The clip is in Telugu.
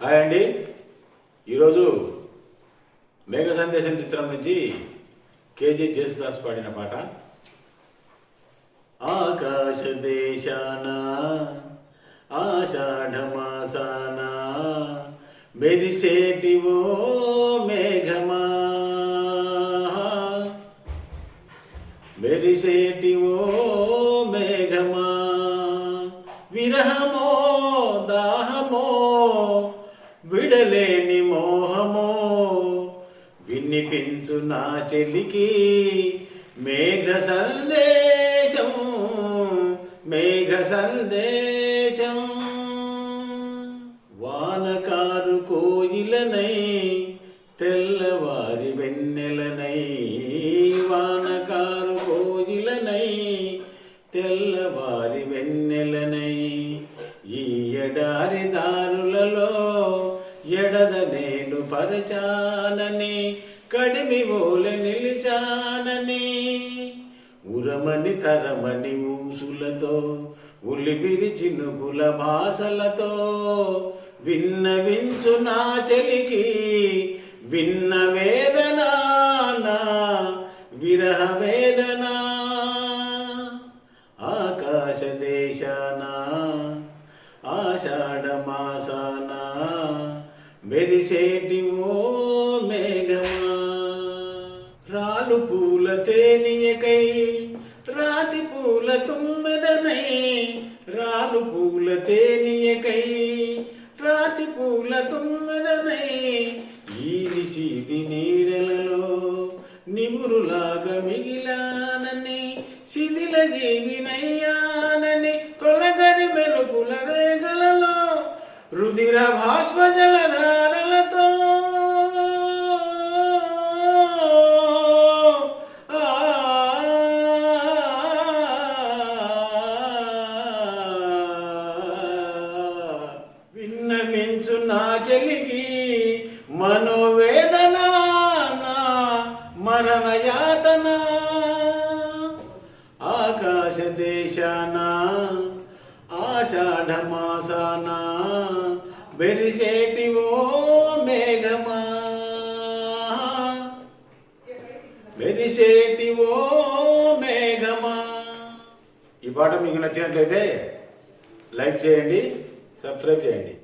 హాయ్ అండి. ఈరోజు మేఘ సందేశం చిత్రం నుంచి కేజీ జేసుదాస్ పాడిన పాట. ఆకాశ దేశాన ఆషాఢమాసాన మెరిసేటివో మేఘమా, మెరిసేటివో మేఘమా, విరహమో దాహమో విడలేని మోహమో వినిపించు నా చెలికి మేఘ సందేశం, మేఘ సందేశం. వానకారు కోయిలనై తెల్లవారి వెన్నెలనై, వానకారు కోయిలనై తెల్లవారి వెన్నెలనై, ఈ ఎడారి దారులలో ఎడద నేను పరచానని కడిమి ఓలె నిలిచానని, ఉరమని తరమని ఊసులతో ఉలిబిరి చినుకుల భాషలతో విన్నవించు నా చెలికి విన్న వేదనా, విరహ వేదనా. ఆకాశ దేశాన ఆషాఢమాసాన మెరిసేటివో మేఘమా, రాలు పూల తేనియకై రాతి పూల తుమ్మెదనై, రాలు పూల తేనియకై రాతి పూల తుమ్మెదనై, ఈది సీది నీడలలో నిమురులాగా మిగిలానని, శిథిల జీవినయ్యానని, కొలగని మెలుపుల రేగలలో రుధిర భాస్వ జలధారలతో విన్నవించు నా చెలికి మనోవేదన, మరణ యాతన. ఆకాశ దేశాన ఆషాఢమాసాన మెరిసేటివో మేఘమా, మెరిసేటివో మేఘమా. ఈ పాట మీకు నచ్చినట్లయితే లైక్ చేయండి, సబ్స్క్రైబ్ చేయండి.